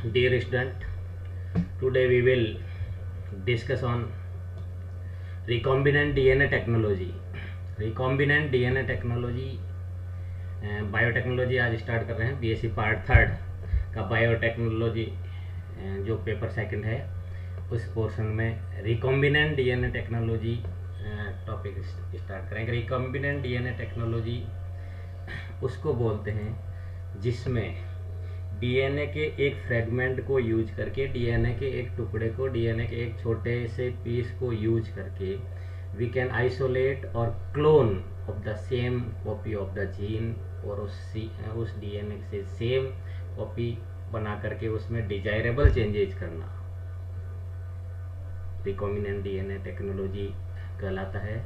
Dear student, today we will discuss on recombinant DNA technology. recombinant DNA technology biotechnology आज start कर रहे हैं। BSc part third का biotechnology जो paper second है उस पोर्शन में recombinant DNA technology topic start करेंगे। रिकॉम्बिनेंट डीएनए टेक्नोलॉजी उसको बोलते हैं जिसमें डीएनए के एक फ्रेगमेंट को यूज करके, डीएनए के एक टुकड़े को, डीएनए के एक छोटे से पीस को यूज करके वी कैन आइसोलेट और clone of the same copy of the gene और उस डीएनए से सेम कॉपी बना करके उसमें डिजायरेबल चेंजेज करना रिकॉम्बिनेंट डीएनए टेक्नोलॉजी कहलाता है।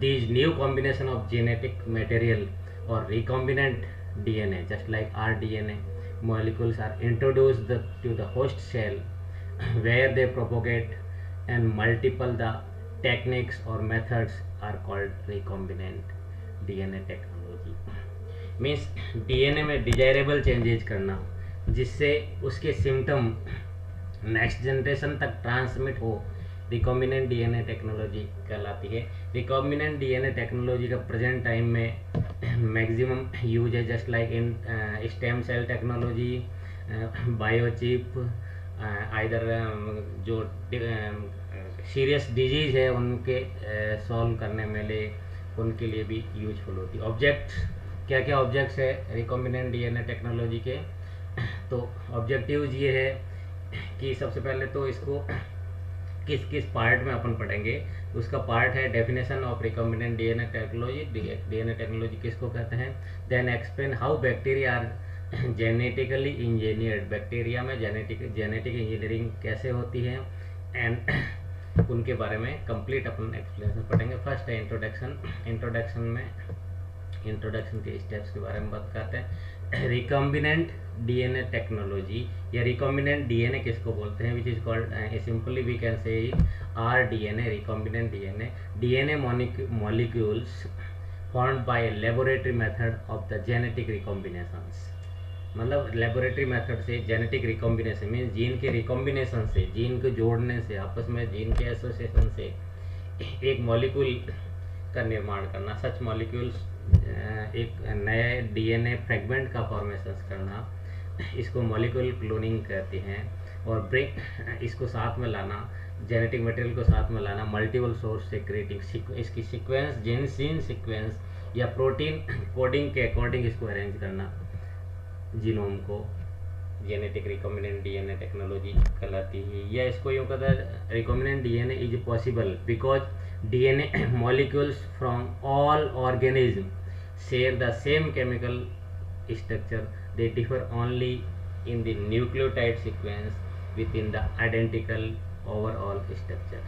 These new combination of genetic material और recombinant DNA, just like rDNA molecules are introduced to the host cell where they propagate and multiple. The techniques or methods are called recombinant DNA technology. Means DNA में desirable changes करना जिससे उसके symptom next generation तक transmit हो, recombinant DNA technology कहलाती है। Recombinant DNA technology का present time में मैक्सिमम यूज है, just like in stem cell technology, biochip, either जो सीरियस डिजीज है उनके सॉल्व करने में ले उनके लिए भी यूजफुल होती है। ऑब्जेक्ट क्या क्या ऑब्जेक्ट्स है रिकॉम्बिनेंट डीएनए टेक्नोलॉजी के? तो ऑब्जेक्टिव्स ये है कि सबसे पहले तो इसको किस किस पार्ट में अपन पढ़ेंगे। उसका पार्ट है definition of recombinant DNA technology. DNA technology किसको कहते हैं? Then explain how bacteria are genetically engineered. Bacteria में जेनेटिक इंजीनियरिंग कैसे होती है एंड उनके बारे में कंप्लीट अपन एक्सप्लेनेशन पढ़ेंगे। फर्स्ट है इंट्रोडक्शन। इंट्रोडक्शन के स्टेप्स के बारे में बात करते हैं। रिकॉम्बिनेंट डीएनए टेक्नोलॉजी या रिकॉम्बिनेंट डीएनए किसको बोलते हैं? Which is called simply we can say rDNA, recombinant DNA molecules formed bye laboratory method of the genetic recombinations. मतलब लेबोरेटरी मेथड से जेनेटिक रिकॉम्बिनेशन मीन्स जीन के रिकॉम्बिनेशन से, gene को जोड़ने से, आपस में जीन के एसोसिएशन से एक मॉलिक्यूल का निर्माण करना। सच मॉलिक्यूल्स एक नए डीएनए फ्रेगमेंट का फॉर्मेशन करना, इसको मॉलिक्यूल क्लोनिंग कहते हैं। और ब्रेक इसको साथ में लाना, जेनेटिक मटेरियल को साथ में लाना, मल्टीपल सोर्स से क्रिएटिंग इसकी सीक्वेंस, जीन सीक्वेंस या प्रोटीन कोडिंग के अकॉर्डिंग इसको अरेंज करना जीनोम को, जेनेटिक रिकॉम्बिनेंट डीएनए टेक्नोलॉजी कहलाती है। या इसको यूँ कहता है recombinant DNA is possible because DNA molecules from all organism share the same chemical structure. They differ only in the nucleotide sequence within the identical overall structure.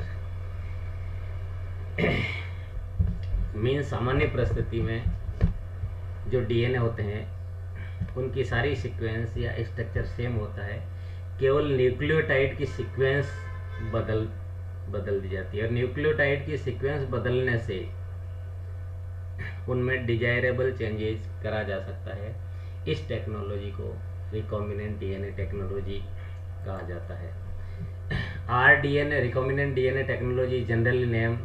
Means सामान्य परिस्थिति में जो डीएनए होते हैं उनकी सारी सीक्वेंस या स्ट्रक्चर सेम होता है, केवल न्यूक्लियोटाइड की सीक्वेंस बदल दी जाती है। और न्यूक्लियोटाइड की सीक्वेंस बदलने से उनमें डिजायरेबल चेंजेस करा जा सकता है। इस टेक्नोलॉजी को रिकॉम्बिनेंट डीएनए टेक्नोलॉजी कहा जाता है। rDNA, recombinant DNA technology generally name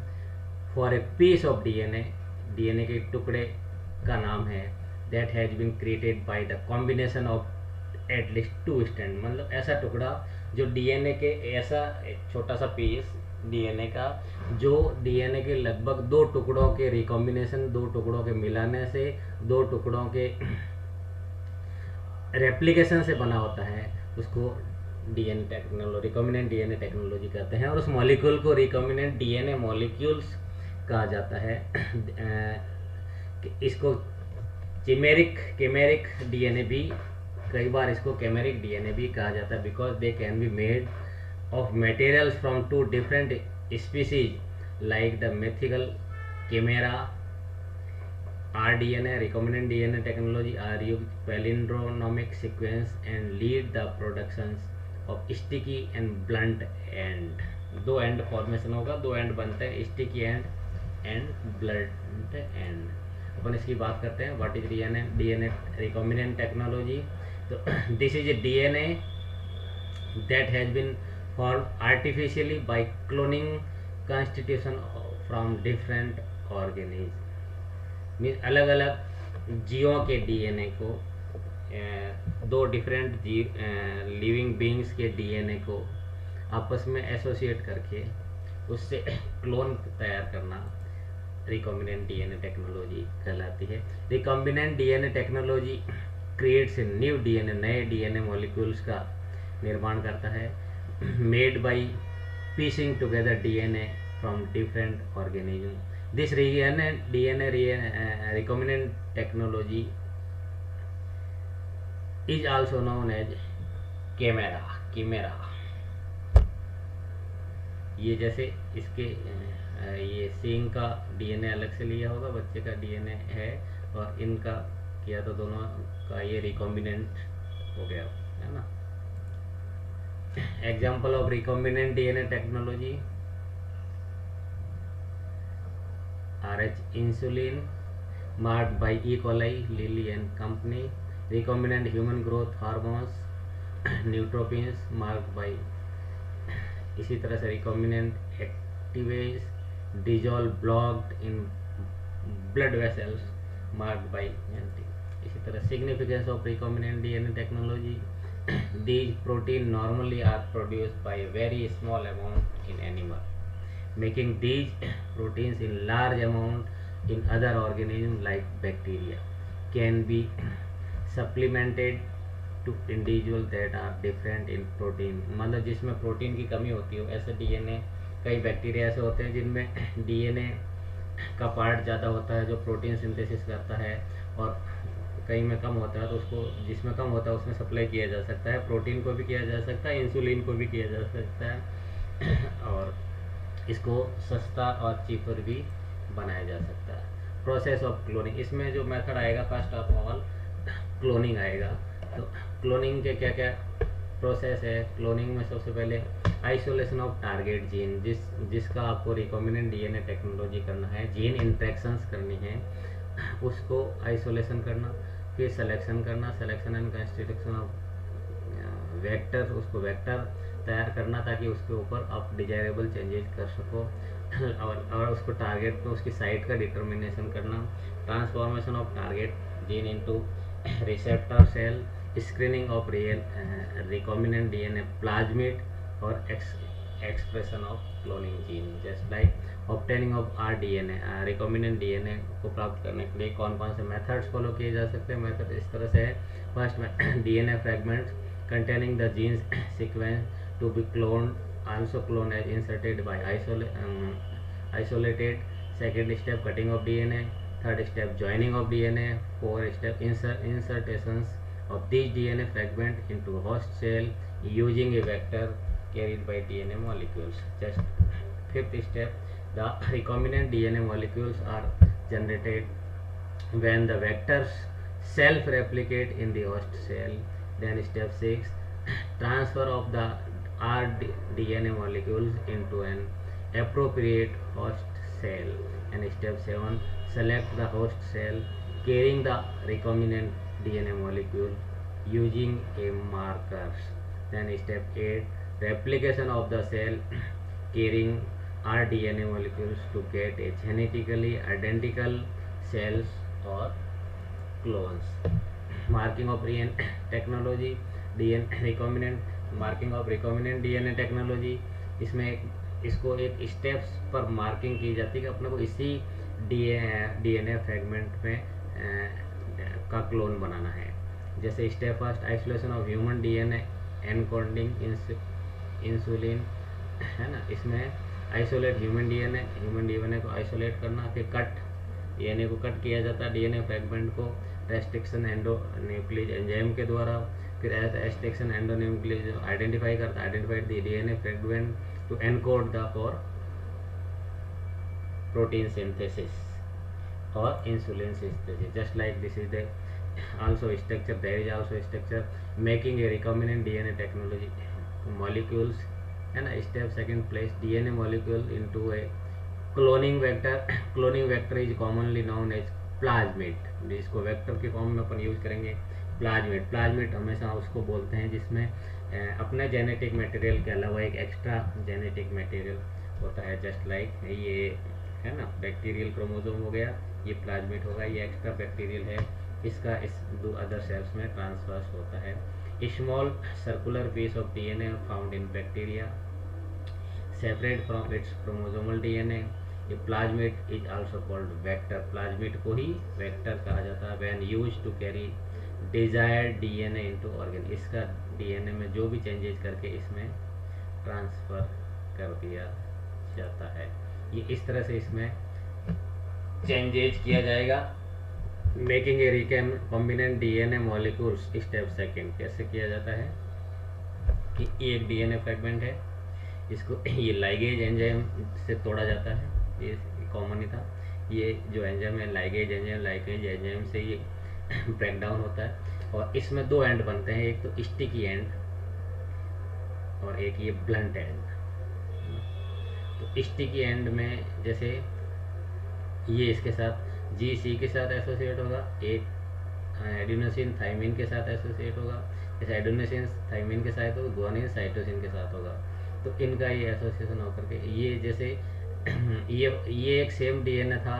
for a piece of DNA के टुकड़े का नाम है that has been created by the combination of at least 2 strand. मतलब ऐसा टुकड़ा जो डीएनए के, ऐसा छोटा सा पीस डीएनए का जो डीएनए के लगभग 2 टुकड़ों के रिकॉम्बिनेशन, 2 टुकड़ों के मिलाने से, 2 टुकड़ों के रेप्लिकेशन से बना होता है, उसको DNA technology, recombinant DNA technology कहते हैं। और उस मॉलिक्यूल को रिकॉम्बिनेंट डीएनए मॉलिक्यूल्स कहा जाता है। इसको केमेरिक डीएनए भी, कई बार इसको केमेरिक डीएनए भी कहा जाता है because they can be made of materials from 2 different species like the mythical camera. rDNA, recombinant DNA technology are used palindromic sequence and lead the productions of sticky and blunt end। 2 end formation होगा, 2 end बनते हैं, sticky end blunt end. अपन इसकी बात करते हैं what is DNA recombinant technology. तो this is a DNA that has been formed artificially by cloning constitution from different organisms. Means अलग अलग जीवों के डीएनए को दो डिफरेंट जीव लिविंग बीइंग्स के डीएनए को आपस में एसोसिएट करके उससे क्लोन तैयार करना रिकॉम्बिनेंट डीएनए टेक्नोलॉजी कहलाती है। Recombinant DNA technology creates a new DNA, नए डीएनए मॉलिक्यूल्स का निर्माण करता है, made by piecing together DNA from different organism. This DNA recombinant technology is also known as chimera। ये जैसे इसके ये सींग का डीएनए अलग से लिया होगा, बच्चे का डीएनए है, और इनका किया तो दोनों का ये रिकॉम्बिनेंट हो गया, है ना। Example of recombinant DNA technology RH insulin marked by E. coli, Lilly and company. Recombinant human growth hormones, neutropins marked by, इसी तरह से recombinant activases dissolve blocked in blood vessels marked by anti। इसी तरह significance of recombinant DNA technology, these protein normally are produced by a very small amount in animal, making these proteins in large amount in other organisms like bacteria can be supplemented to individuals that are different in protein। मतलब जिसमें protein की कमी होती हो, ऐसे DNA कई bacteria ऐसे होते हैं जिनमें डीएनए का पार्ट ज़्यादा होता है जो प्रोटीन सिंथेसिस करता है, और कई में कम होता है, तो उसको जिसमें कम होता है उसमें सप्लाई किया जा सकता है। प्रोटीन को भी किया जा सकता है, इंसुलिन को भी किया जा सकता है, और इसको सस्ता और चीपर भी बनाया जा सकता है। प्रोसेस ऑफ क्लोनिंग, इसमें जो मेथड आएगा फर्स्ट ऑफ ऑल क्लोनिंग आएगा। तो क्लोनिंग के क्या क्या प्रोसेस है। क्लोनिंग में सबसे पहले आइसोलेशन ऑफ टारगेट जीन, जिसका आपको रिकॉम्बिनेंट डीएनए टेक्नोलॉजी करना है, जीन इंट्रैक्शंस करनी है, उसको आइसोलेशन करना, फिर सिलेक्शन करना, selection and construction of vector, उसको वेक्टर तैयार करना ताकि उसके ऊपर आप डिजायरेबल चेंजेस कर सको, और उसको टारगेट पे उसकी साइट का डिटर्मिनेशन करना, transformation of target gene into receptor cell, screening of recombinant DNA plasmid, और expression of cloning gene. Just like obtaining of rDNA, recombinant DNA को प्राप्त करने के लिए कौन कौन से मेथड्स फॉलो किए जा सकते हैं। मेथड इस तरह से है। फर्स्ट में DNA fragments containing the genes sequence to be cloned, also cloned as inserted by isolated। Second step cutting of DNA, third step joining of DNA, fourth step insertions of these DNA fragment into host cell using a vector carried by DNA molecules। Just fifth step, the recombinant DNA molecules are generated when the vectors self replicate in the host cell। Then step 6, transfer of the rDNA molecules into an appropriate host cell। And step 7, select the host cell carrying the recombinant DNA molecule using a markers। Then step 8, replication of the cell carrying rDNA molecules to get a genetically identical cells or clones। Marking of technology DNA recombinant, marking of recombinant DNA technology, इसमें इसको एक steps पर marking की जाती है कि अपने को इसी डीएनए फ्रेगमेंट में का क्लोन बनाना है। जैसे step first, isolation of human DNA encoding insulin, है ना। इसमें आइसोलेट ह्यूमन डीएनए को आइसोलेट करना, फिर कट डीएनए को कट किया जाता है, डीएनए फ्रेगमेंट को रेस्ट्रिक्शन एंडोन्यूक्लियस एंजाइम के द्वारा, फिर restriction endonuclease identified the DNA fragment to encode the for protein synthesis और insulin synthesis. Just like this is the also structure, there is also structure making a recombinant DNA technology molecules, है ना। Step second place DNA molecule into a cloning vector. Cloning vector is commonly known as plasmid, जिसको vector के form में अपन use करेंगे plasmid. Plasmid हमेशा उसको बोलते हैं जिसमें अपने जेनेटिक मटेरियल के अलावा एक एक्स्ट्रा जेनेटिक मटेरियल होता है, जस्ट लाइक ये है ना, बैक्टीरियल क्रोमोसोम हो गया, ये प्लाज्मिड होगा, ये एक्स्ट्रा बैक्टीरियल है, इसका इस दो अदर सेल्स में ट्रांसफर्स होता है। Small circular piece of DNA found in bacteria separate from its chromosomal DNA. ये plasmid is also called vector, plasmid को ही वेक्टर कहा जाता है। When used to carry desired DNA into organ, इसका डीएनए में जो भी चेंजेस करके इसमें ट्रांसफर कर दिया जाता है। ये इस तरह से इसमें चेंजेज किया जाएगा। Making a recombinant DNA molecules step second, कैसे किया जाता है कि एक डीएनए फ्रेगमेंट है, इसको ये लाइगेज एंजाइम से तोड़ा जाता है, ये कॉमन ही था। ये जो एंजाइम है लाइगेज एंजाइम से ये ब्रेक डाउन होता है और इसमें दो एंड बनते हैं, एक तो स्टिकी एंड और एक ये ब्लंट एंड। तो स्टिकी एंड में जैसे ये इसके साथ GC के साथ एसोसिएट होगा, एक एडिनोसिन थाइमिन के साथ एसोसिएट होगा, जैसे एडिनोसिन थाइमिन के साथ हो, गुआनिन साइटोसिन के साथ होगा। तो इनका ये एसोसिएशन होकर के ये जैसे ये एक सेम डीएनए था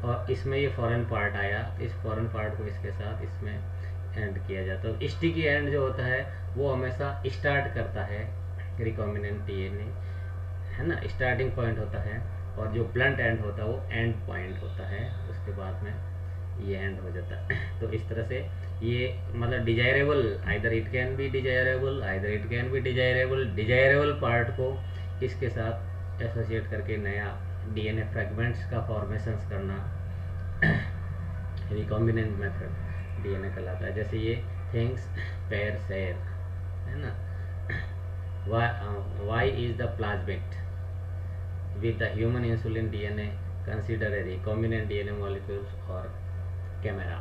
और इसमें ये फॉरेन पार्ट आया, इस फॉरेन पार्ट को इसके साथ इसमें एंड किया जाता है। स्टिकी एंड जो होता है वो हमेशा स्टार्ट करता है रिकॉम्बिनेंट डीएनए, है ना, स्टार्टिंग पॉइंट होता है, और जो ब्लंट एंड होता है वो एंड पॉइंट होता है, उसके बाद में ये एंड हो जाता है। तो इस तरह से ये मतलब desirable, either it can be desirable, either it can be desirable part को इसके साथ एसोसिएट करके नया डीएनए फ्रेगमेंट्स का फॉर्मेशंस करना रिकॉम्बिनेंट मेथड डीएनए कहलाता है। जैसे ये थिंग्स पेयर शेयर, है ना। Why is the plasmid with the human insulin DNA considered a recombinant DNA molecules or chimera?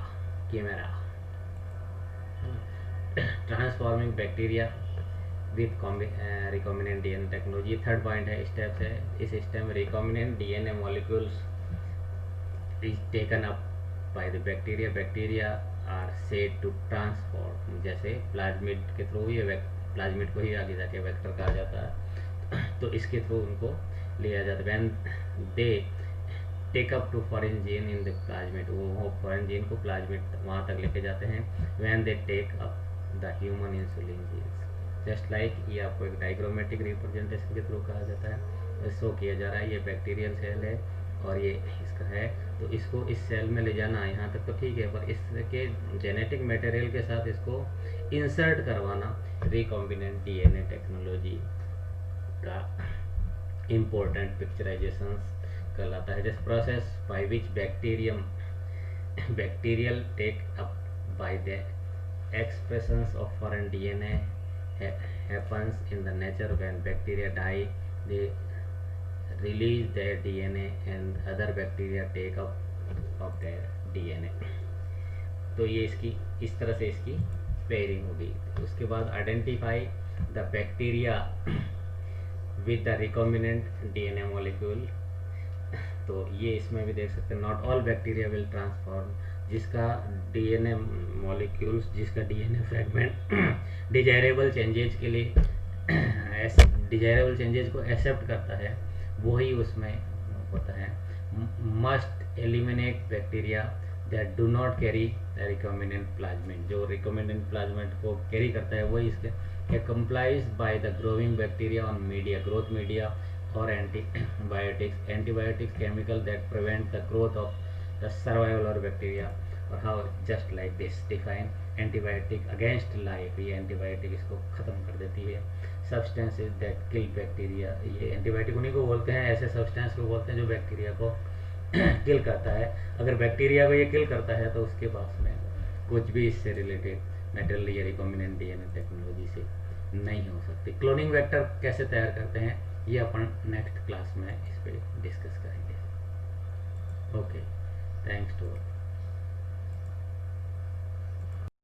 Transforming bacteria with recombinant DNA technology। Third point है, steps है। इस step में recombinant DNA molecules is taken up by the bacteria are said to transform। जैसे plasmid के through ये plasmid को ही आगे जाके वेक्टर कहा जाता है, तो इसके थ्रू उनको लिया जाता है। When they take up to foreign gene in the plasmid, वो फॉरेन जीन को प्लाज्मिड वहाँ तक लेके जाते हैं। When they take up the human insulin genes, just like ये आपको एक डायग्रामेटिक रिप्रेजेंटेशन के थ्रू कहा जाता है, शो किया जा रहा है। ये बैक्टीरियल सेल है और ये इसका है, तो इसको इस सेल में ले जाना यहाँ तक तो ठीक है, पर इसके जेनेटिक मटेरियल के साथ इसको इंसर्ट करवाना रिकॉम्बिनेंट डीएनए टेक्नोलॉजी का इम्पोर्टेंट पिक्चराइजेशंस कहलाता है। जैसे process by which bacterial take up by the expressions of foreign DNA happens in the nature। when bacteria die they release their DNA and other bacteria take up of their DNA। तो ये इसकी इस तरह से इसकी pairing होगी। उसके बाद identify the bacteria with the recombinant DNA molecule. तो ये इसमें भी देख सकते हैं, not all bacteria will transform, जिसका डीएनए मॉलिक्यूल्स, जिसका डीएनए फ्रेगमेंट डिजायरेबल चेंजेज के लिए डिजायरेबल चेंजेज को एक्सेप्ट करता है, वही उसमें होता है। Must eliminate bacteria that do not carry recombinant plasmid, जो रिकॉम्बिनेंट प्लाज्मिड को कैरी करता है वही इसके complies by the growing bacteria on media, growth media और antibiotics chemical that prevent the growth of the survival और बैक्टीरिया। और how just like this define antibiotic against life, ये एंटीबायोटिक इसको ख़त्म कर देती है। सब्सटेंसेस दैट किल बैक्टीरिया, ये एंटीबायोटिक उन्हीं को बोलते हैं, ऐसे सब्सटेंस को बोलते हैं जो बैक्टीरिया को किल करता है। अगर बैक्टीरिया को ये किल करता है तो उसके पास में कुछ भी इससे रिलेटेड मटेरियल या रिकॉम्बिनेंट डीएनए टेक्नोलॉजी से नहीं हो सकती। क्लोनिंग वेक्टर कैसे तैयार करते हैं ये अपन नेक्स्ट क्लास में इस पर डिस्कस करेंगे। Okay, thanks to all.